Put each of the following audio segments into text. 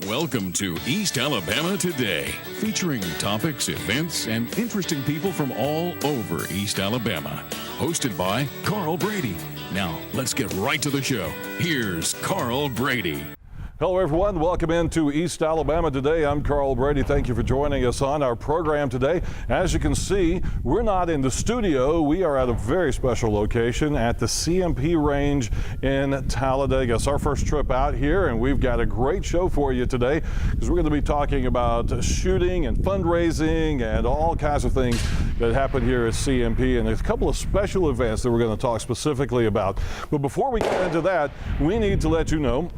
Welcome to East Alabama Today, featuring topics, events, and interesting people from all over East Alabama. Hosted by Carl Brady. Now, let's get right to the show. Here's Carl Brady. Hello, everyone. Welcome into East Alabama Today. I'm Carl Brady. Thank you for joining us on our program today. As you can see, we're not in the studio. We are at a very special location at the CMP range in Talladega. It's our first trip out here, and we've got a great show for you today because we're going to be talking about shooting and fundraising and all kinds of things that happen here at CMP. And there's a couple of special events that we're going to talk specifically about. But before we get into that, we need to let you know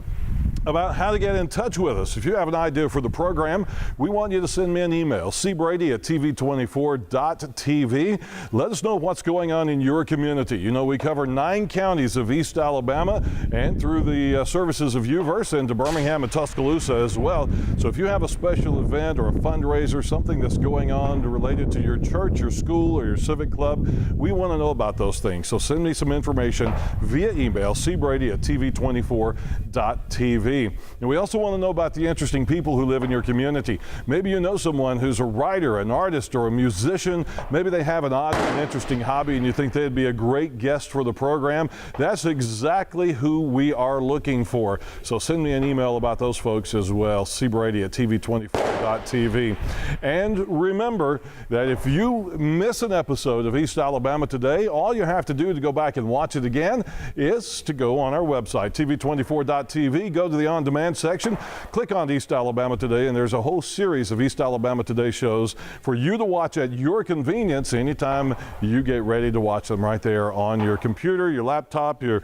about how to get in touch with us. If you have an idea for the program, we want you to send me an email, cbrady@tv24.tv. Let us know what's going on in your community. You know, we cover 9 counties of East Alabama and through the services of UVerse into Birmingham and Tuscaloosa as well. So if you have a special event or a fundraiser, something that's going on related to your church, your school, or your civic club, we want to know about those things. So send me some information via email, cbrady@tv24.tv. And we also want to know about the interesting people who live in your community. Maybe you know someone who's a writer, an artist, or a musician. Maybe they have an odd and interesting hobby and you think they'd be a great guest for the program. That's exactly who we are looking for. So send me an email about those folks as well, cbrady@tv24.tv. And remember that if you miss an episode of East Alabama Today, all you have to do to go back and watch it again is to go on our website, tv24.tv, go to the on-demand section, click on East Alabama Today, and there's a whole series of East Alabama Today shows for you to watch at your convenience anytime you get ready to watch them right there on your computer, your laptop, your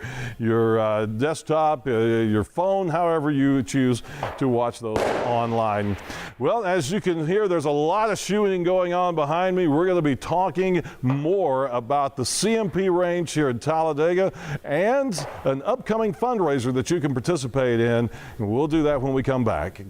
desktop, your phone, however you choose to watch those online. Well, as you can hear, there's a lot of shooting going on behind me. We're going to be talking more about the CMP range here in Talladega and an upcoming fundraiser that you can participate in. And we'll do that when we come back.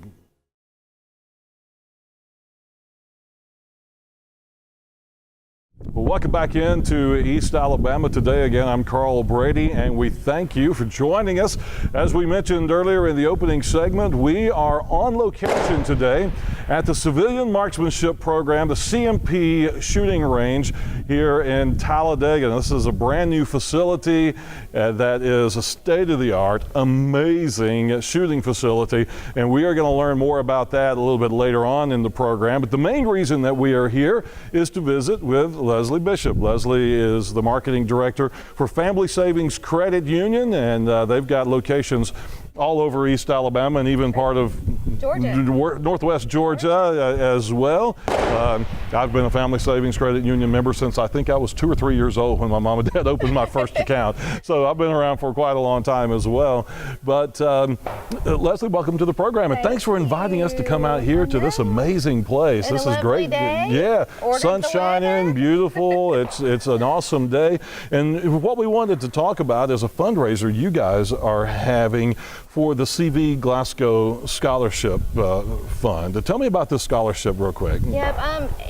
Well, welcome back into East Alabama Today. Again, I'm Carl Brady, and we thank you for joining us. As we mentioned earlier in the opening segment, we are on location today at the Civilian Marksmanship Program, the CMP shooting range here in Talladega. This is a brand new facility that is a state-of-the-art, amazing shooting facility, and we are going to learn more about that a little bit later on in the program. But the main reason that we are here is to visit with Lesli Bishop. Lesli is the marketing director for Family Savings Credit Union, and they've got locations all over East Alabama and even part of Georgia. Northwest Georgia as well. I've been a Family Savings Credit Union member since I think I was 2 or 3 years old when my mom and dad opened my first account. So I've been around for quite a long time as well. But Lesli, welcome to the program, and thanks for inviting us to come out here to this amazing place. This is great. Day. Yeah, sun's shining, beautiful. It's an awesome day. And what we wanted to talk about is a fundraiser you guys are having for the CV Glassco Scholarship Fund. Tell me about this scholarship real quick. Yep,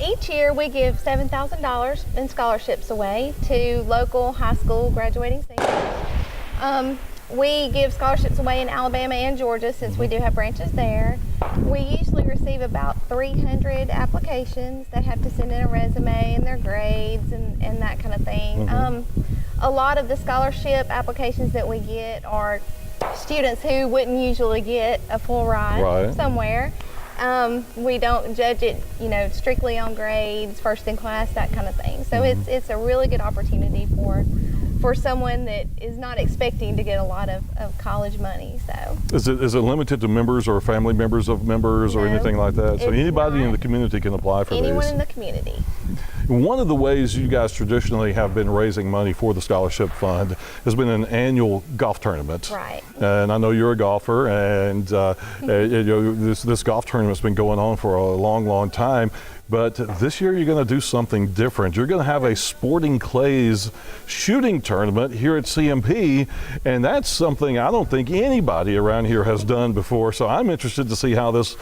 each year we give $7,000 in scholarships away to local high school graduating seniors. We give scholarships away in Alabama and Georgia since we do have branches there. We usually receive about 300 applications. They have to send in a resume and their grades and that kind of thing. A lot of the scholarship applications that we get are students who wouldn't usually get a full ride somewhere. We don't judge it, strictly on grades, first in class, that kind of thing. So it's a really good opportunity for someone that is not expecting to get a lot of college money. So is it limited to members or family members of members or anything like that? So anybody in the community can apply for anyone these? in the community. One of the ways you guys traditionally have been raising money for the scholarship fund has been an annual golf tournament. Right. And I know you're a golfer, and this golf tournament's been going on for a long, long time. But this year you're going to do something different. You're going to have a sporting clays shooting tournament here at CMP, and that's something I don't think anybody around here has done before. So I'm interested to see how this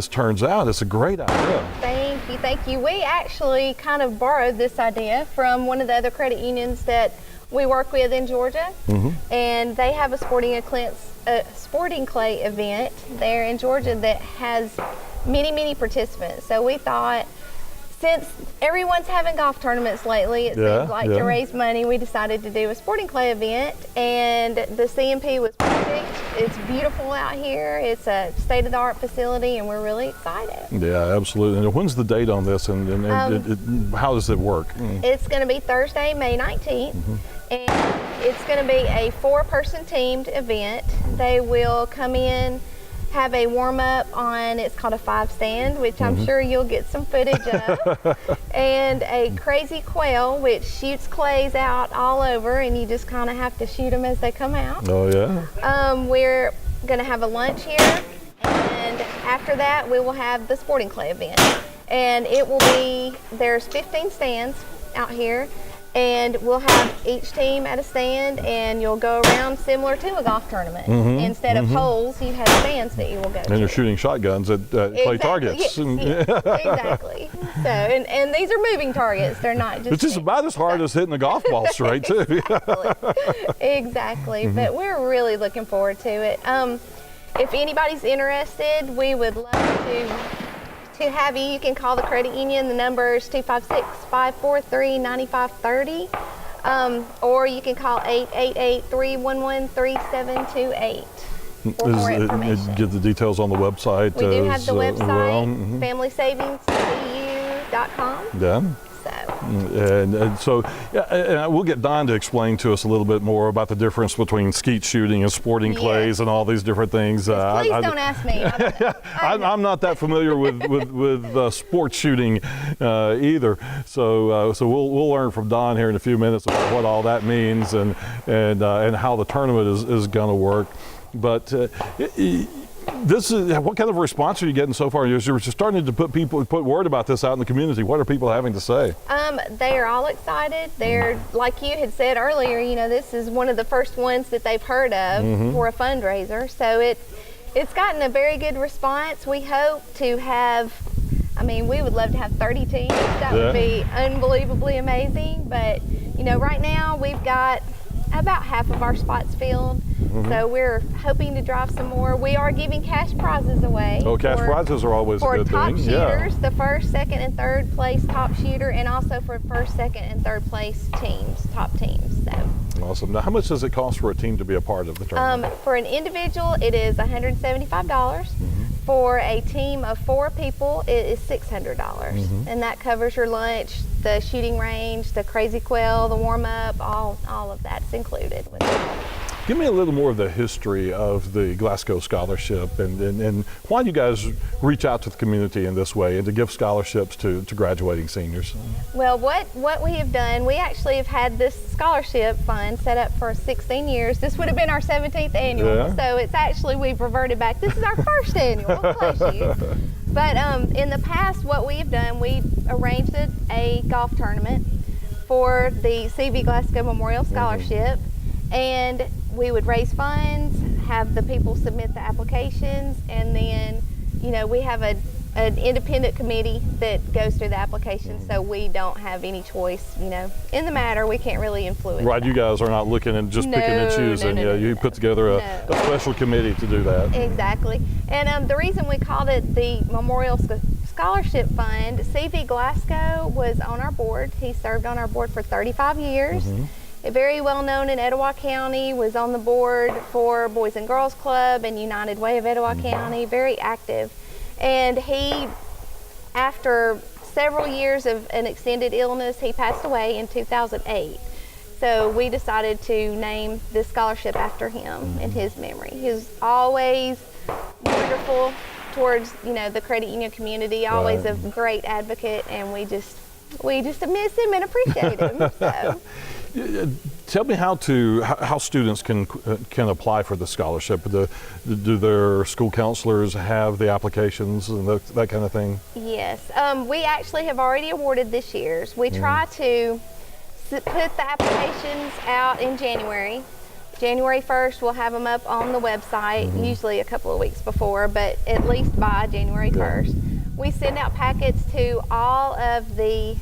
turns out. It's a great idea. Thank you. We actually kind of borrowed this idea from one of the other credit unions that we work with in Georgia, and they have a sporting clay event there in Georgia that has many participants. So we thought, since everyone's having golf tournaments lately, it seems like to raise money, we decided to do a sporting clay event, and the CMP was perfect. It's beautiful out here. It's a state-of-the-art facility, and we're really excited. Yeah, absolutely. And when's the date on this, and how does it work? It's going to be Thursday, May 19th, and it's going to be a 4-person teamed event. They will come in, have a warm-up on, it's called a 5-stand, which I'm sure you'll get some footage of, and a crazy quail, which shoots clays out all over, and you just kind of have to shoot them as they come out. Oh, yeah. We're going to have a lunch here, and after that we will have the sporting clay event. And it will be, there's 15 stands out here, and we'll have each team at a stand, and you'll go around similar to a golf tournament. Instead of holes, you have stands that you will go to. And you're shooting shotguns at clay targets. Yes, exactly. So, and these are moving targets. They're not just. It's just about as hard as hitting a golf ball straight, too. Exactly. But we're really looking forward to it. If anybody's interested, we would love to have you. You can call the credit union. The number is 256-543-9530. Or you can call 888-311-3728 for more information. Get the details on the website. We do have the website, familysavings.com. Yeah. So. And so, we'll get Don to explain to us a little bit more about the difference between skeet shooting and sporting clays and all these different things. Please don't ask me. I'm not that familiar with sports shooting either. So we'll learn from Don here in a few minutes about what all that means and how the tournament is going to work. But this is, what kind of response are you getting so far? You're starting to put word about this out in the community. What are people having to say? They are all excited. They're, like you had said earlier, this is one of the first ones that they've heard of for a fundraiser. So it's gotten a very good response. We hope to have, we would love to have 30 teams. That would be unbelievably amazing. But, right now we've got about half of our spots filled. So we're hoping to drive some more. We are giving cash prizes away. Oh, cash prizes are always a good thing. For top shooters, the first, second, and third place top shooter, and also for first, second, and third place teams, top teams. So. Awesome. Now, how much does it cost for a team to be a part of the tournament? For an individual, it is $175. For a team of 4 people, it is $600. And that covers your lunch, the shooting range, the crazy quail, the warm-up, all of that's included with it. Give me a little more of the history of the Glassco Scholarship and why you guys reach out to the community in this way and to give scholarships to graduating seniors. Well, what we have done, we actually have had this scholarship fund set up for 16 years. This would have been our 17th annual, so it's actually, we've reverted back. This is our first annual, bless you. But in the past, what we have done, we arranged a golf tournament for the CV Glassco Memorial Scholarship, and we would raise funds, have the people submit the applications, and then, we have an independent committee that goes through the applications, so we don't have any choice, in the matter. We can't really influence Right, that. You guys are not looking and just picking and choosing. You put together a special committee to do that. Exactly. And the reason we called it the Memorial Scholarship Fund, CV Glassco was on our board. He served on our board for 35 years. Very well known in Etowah County, was on the board for Boys and Girls Club and United Way of Etowah County, very active. And he, after several years of an extended illness, he passed away in 2008. So we decided to name this scholarship after him in his memory. He was always wonderful towards, the credit union community, always a great advocate, and we just miss him and appreciate him. So. Tell me how students can apply for the scholarship. Do their school counselors have the applications and that kind of thing? Yes, we actually have already awarded this year's. We try to put the applications out in January. January 1st, we'll have them up on the website, usually a couple of weeks before, but at least by January 1st. We send out packets to all of the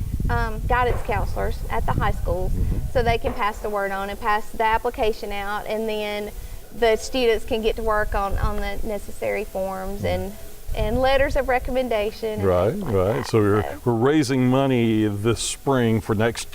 guidance counselors at the high schools so they can pass the word on and pass the application out, and then the students can get to work on the necessary forms and letters of recommendation. Right. So we're raising money this spring for next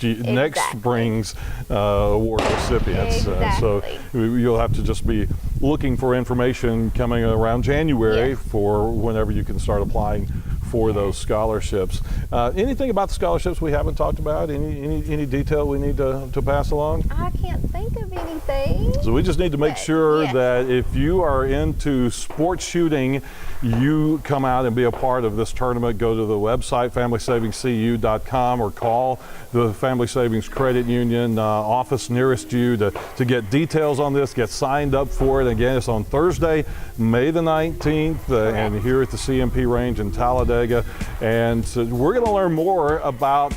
spring's award recipients. So you'll have to just be looking for information coming around January for whenever you can start applying for those scholarships. Anything about the scholarships we haven't talked about? Any detail we need to pass along? I can't think of anything. So we just need to make sure that if you are into sports shooting, you come out and be a part of this tournament. Go to the website, FamilySavingsCU.com, or call the Family Savings Credit Union office nearest you to get details on this, get signed up for it. Again, it's on Thursday, May the 19th, and here at the CMP range in Talladega. And so we're going to learn more about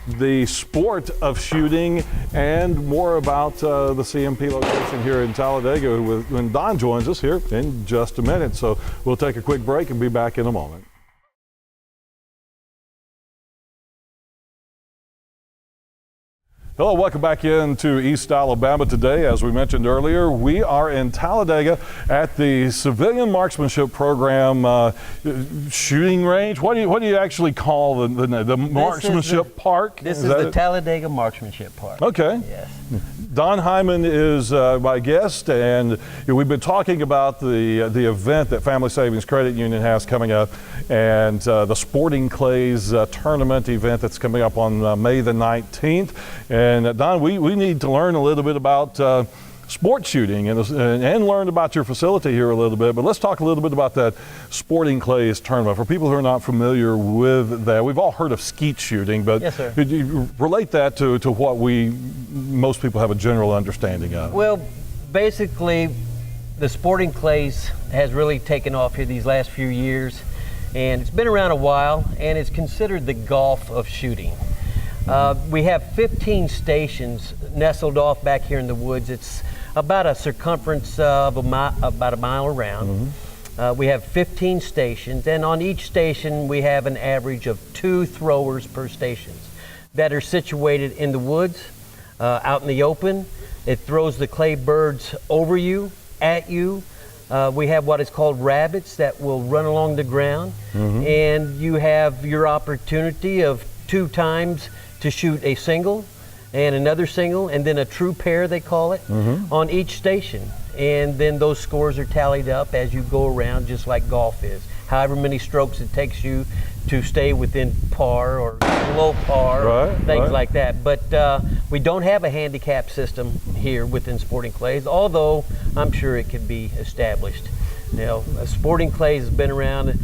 the sport of shooting and more about the CMP location here in Talladega when Don joins us here in just a minute. So we'll take a quick break and be back in a moment. Hello, welcome back into East Alabama today. As we mentioned earlier, we are in Talladega at the Civilian Marksmanship Program shooting range. What do you actually call the Marksmanship Park? This is the Talladega Marksmanship Park. Okay. Yes. Don Heuman is my guest, and we've been talking about the event that Family Savings Credit Union has coming up, and the Sporting Clays tournament event that's coming up on May the 19th. And Don, we need to learn a little bit about sport shooting and learn about your facility here a little bit. But let's talk a little bit about that Sporting Clays tournament. For people who are not familiar with that, we've all heard of skeet shooting, but yes, sir. Could you relate that to what most people have a general understanding of? Well, basically, the Sporting Clays has really taken off here these last few years, and it's been around a while, and it's considered the golf of shooting. We have 15 stations nestled off back here in the woods. It's about a circumference of about a mile around. Mm-hmm. We have 15 stations, and on each station we have an average of 2 throwers per station that are situated in the woods, out in the open. It throws the clay birds over you, at you. We have what is called rabbits that will run along the ground, mm-hmm. and you have your opportunity of 2 times to shoot a single and another single, and then a true pair, they call it, mm-hmm. on each station. And then those scores are tallied up as you go around, just like golf is. However many strokes it takes you to stay within par or below par, things like that. But we don't have a handicap system here within Sporting Clays, although I'm sure it could be established. You know, Sporting Clays has been around,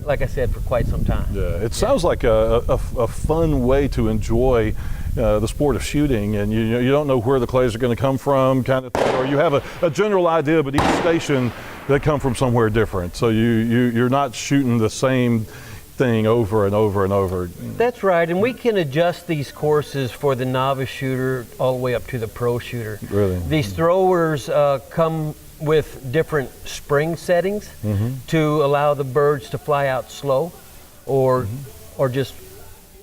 like I said, for quite some time. Yeah, it sounds like a fun way to enjoy the sport of shooting, and you don't know where the clays are going to come from, kind of thing, or you have a general idea, but each station they come from somewhere different. So you're not shooting the same thing over and over and over. That's right, and we can adjust these courses for the novice shooter all the way up to the pro shooter. Really? These throwers come with different spring settings, mm-hmm. to allow the birds to fly out slow or mm-hmm. or just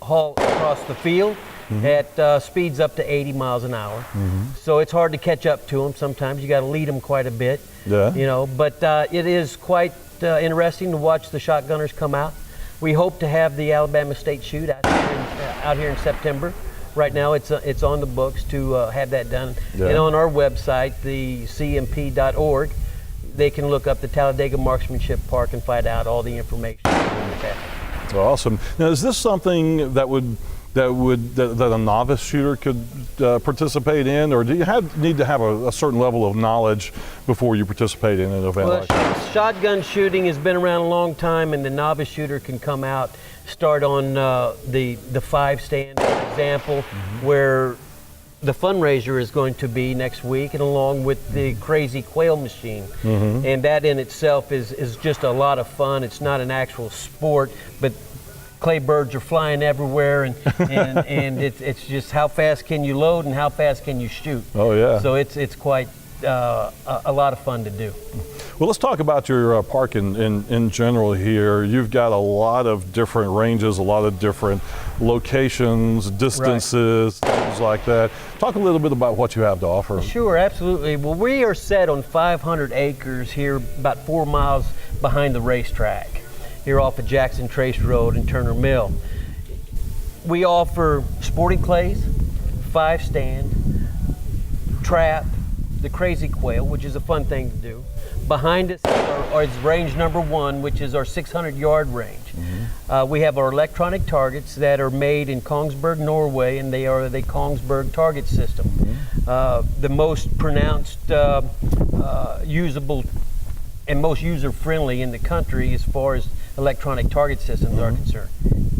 haul across the field mm-hmm. at speeds up to 80 miles an hour. Mm-hmm. So it's hard to catch up to them. Sometimes you got to lead them quite a bit. Yeah. You know, but it is quite interesting to watch the shotgunners come out. We hope to have the Alabama State Shoot out here in September. Right now it's on the books to have that done. Yeah. And on our website, the CMP.org, they can look up the Talladega Marksmanship Park and find out all the information. Awesome. Now, is this something that a novice shooter could participate in, or do you need to have a certain level of knowledge before you participate in an event like that? Shotgun shooting has been around a long time, and the novice shooter can come out, start on the 5 stand, for example, mm-hmm. where the fundraiser is going to be next week, and along with the crazy quail machine. Mm-hmm. And that in itself is just a lot of fun. It's not an actual sport, but clay birds are flying everywhere, and it's just how fast can you load and how fast can you shoot. Oh yeah. So it's quite a lot of fun to do. Well, let's talk about your park in general here. You've got a lot of different ranges, a lot of different locations, distances, things like that. Talk a little bit about what you have to offer. Sure, absolutely. Well, we are set on 500 acres here, about 4 miles behind the racetrack, here off of Jackson Trace Road and Turner Mill. We offer sporting clays, 5-stand, trap, the crazy quail, which is a fun thing to do. Behind us is range number 1, which is our 600-yard range. We have our electronic targets that are made in Kongsberg, Norway, and they are the Kongsberg target system. The most pronounced, usable, and most user-friendly in the country as far as electronic target systems are concerned,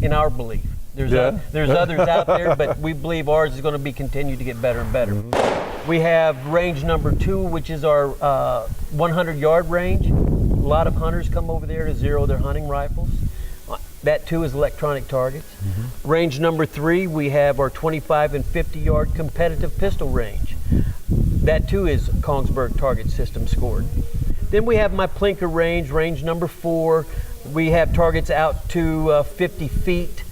in our belief. There's others out there, but we believe ours is going to be continue to get better and better. We have range number 2, which is our 100-yard range. A lot of hunters come over there to zero their hunting rifles. That too is electronic targets. Range number 3, we have our 25 and 50-yard competitive pistol range. That too is Kongsberg target system scored. Then we have my plinker range, range number 4. We have targets out to 50 feet,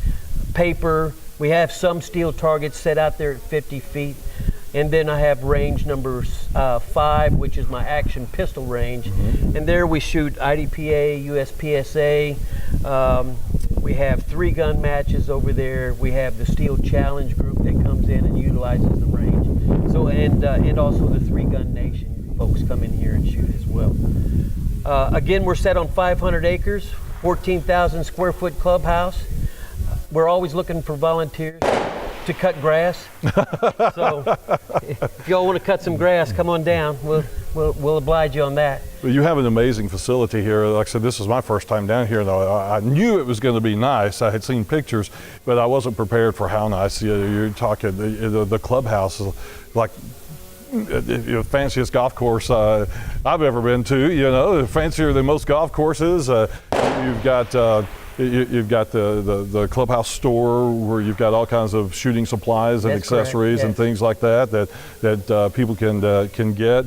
paper. We have some steel targets set out there at 50 feet. And then I have range number 5, which is my action pistol range. And there we shoot IDPA, USPSA. We have 3-gun matches over there. We have the Steel Challenge group that comes in and utilizes the range. So and also the 3-gun Nation folks come in here and shoot as well. Again, we're set on 500 acres, 14,000 square foot clubhouse. We're always looking for volunteers to cut grass. So if y'all want to cut some grass, come on down. We'll oblige you on that. Well, you have an amazing facility here. Like I said, this is my first time down here. Though I knew it was going to be nice. I had seen pictures, but I wasn't prepared for how nice. You're talking the clubhouse is like the fanciest golf course I've ever been to. Fancier than most golf courses. You've got. You've got the clubhouse store where you've got all kinds of shooting supplies and accessories and things like that people can get.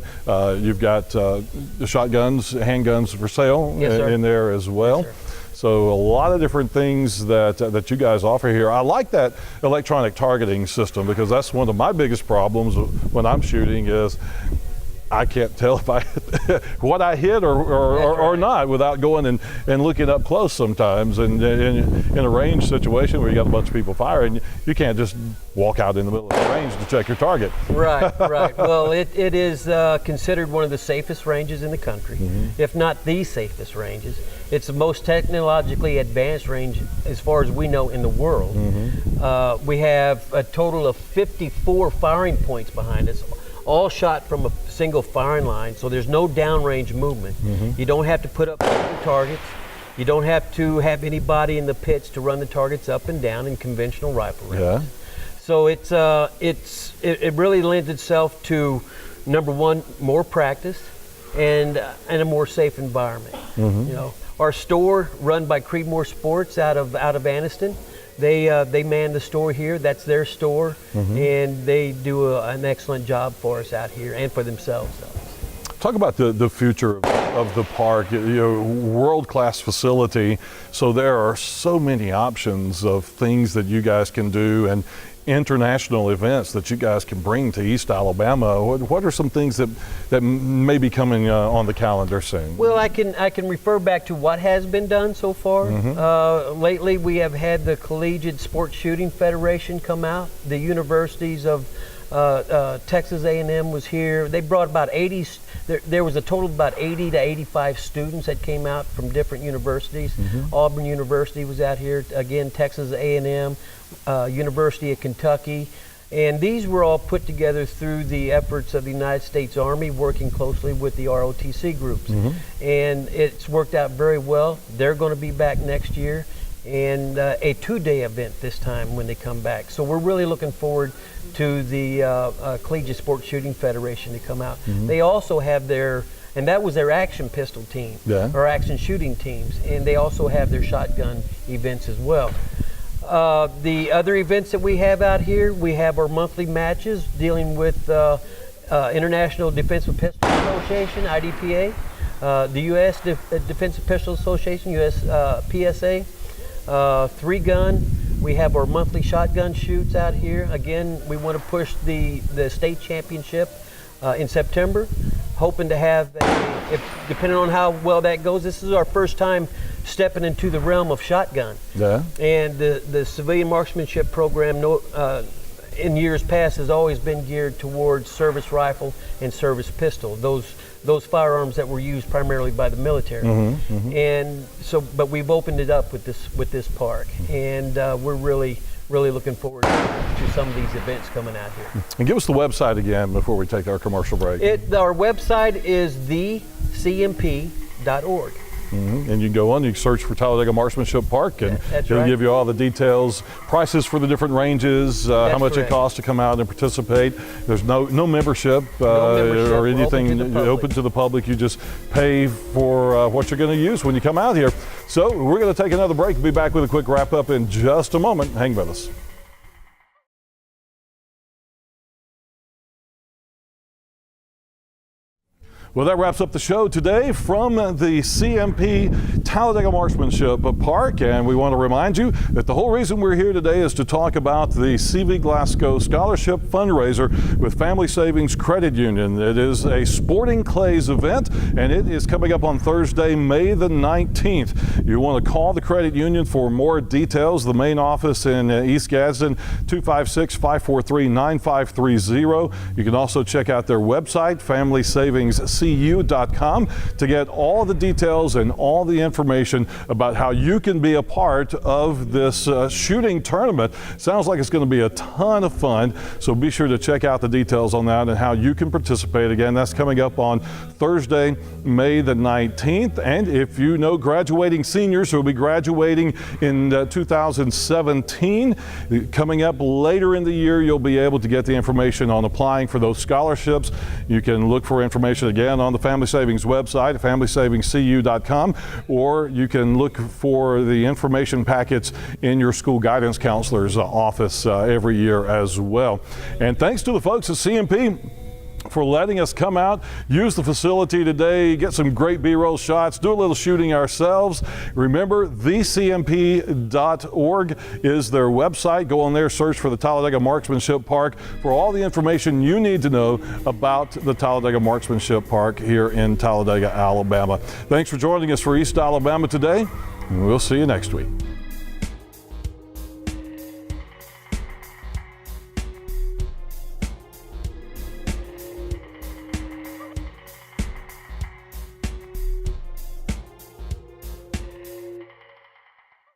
You've got the shotguns, handguns for sale in there as well. Yes, so a lot of different things that you guys offer here. I like that electronic targeting system because that's one of my biggest problems when I'm shooting is I can't tell if what I hit or not without going and looking up close sometimes. And in a range situation where you got a bunch of people firing, you can't just walk out in the middle of the range to check your target. Right. Well, it is considered one of the safest ranges in the country, if not the safest ranges. It's the most technologically advanced range as far as we know in the world. We have a total of 54 firing points behind us, all shot from a single firing line, so there's no downrange movement. You don't have to put up targets. You don't have to have anybody in the pits to run the targets up and down in conventional rifle ranges. So it really lends itself to, number 1, more practice and a more safe environment. Our store, run by Creedmoor Sports out of Anniston. They man the store here. That's their store, and they do an excellent job for us out here and for themselves. Talk about the future of the park. World-class facility. So there are so many options of things that you guys can do and international events that you guys can bring to East Alabama. What are some things that may be coming on the calendar soon? Well, I can refer back to what has been done so far. Lately, we have had the Collegiate Sports Shooting Federation come out. The universities of Texas A&M was here. They brought about 80. There was a total of about 80 to 85 students that came out from different universities. Auburn University was out here. Again, Texas A&M, University of Kentucky. And these were all put together through the efforts of the United States Army working closely with the ROTC groups. And it's worked out very well. They're going to be back next year, and a 2-day event this time when they come back. So we're really looking forward to the Collegiate Sports Shooting Federation to come out. They also have and that was their action pistol team, or action shooting teams, and they also have their shotgun events as well. The other events that we have out here, we have our monthly matches dealing with International Defensive Pistol Association, IDPA. the U.S. Defense Pistol Association, U.S. PSA, 3-gun. We have our monthly shotgun shoots out here. Again, we want to push the state championship in September, hoping to have, depending on how well that goes, this is our first time stepping into the realm of shotgun. Yeah. And the civilian marksmanship program in years past has always been geared towards service rifle and service pistol. Those firearms that were used primarily by the military. And so, but we've opened it up with this park, and we're really looking forward to some of these events coming out here. And give us the website again before we take our commercial break. Our website is thecmp.org. And you can go on, you can search for Talladega Marksmanship Park, and it'll give you all the details, prices for the different ranges, how much it costs to come out and participate. There's no membership, or anything open to the public. You just pay for what you're going to use when you come out here. So we're going to take another break. We'll be back with a quick wrap up in just a moment. Hang with us. Well, that wraps up the show today from the CMP Talladega Marksmanship Park, and we want to remind you that the whole reason we're here today is to talk about the CV Glassco Scholarship fundraiser with Family Savings Credit Union. It is a sporting clays event, and it is coming up on Thursday, May the 19th. You want to call the credit union for more details. The main office in East Gadsden, 256-543-9530. You can also check out their website, FamilySavingsCU.com, to get all the details and all the information about how you can be a part of this shooting tournament. Sounds like it's going to be a ton of fun, so be sure to check out the details on that and how you can participate. Again, that's coming up on Thursday, May the 19th. And if you know graduating seniors who will be graduating in 2017, coming up later in the year, you'll be able to get the information on applying for those scholarships. You can look for information again on the Family Savings website, FamilySavingsCU.com, or you can look for the information packets in your school guidance counselor's office every year as well. And thanks to the folks at CMP for letting us come out, use the facility today, get some great B-roll shots, do a little shooting ourselves. Remember, thecmp.org is their website. Go on there, search for the Talladega Marksmanship Park for all the information you need to know about the Talladega Marksmanship Park here in Talladega, Alabama. Thanks for joining us for East Alabama today, and we'll see you next week.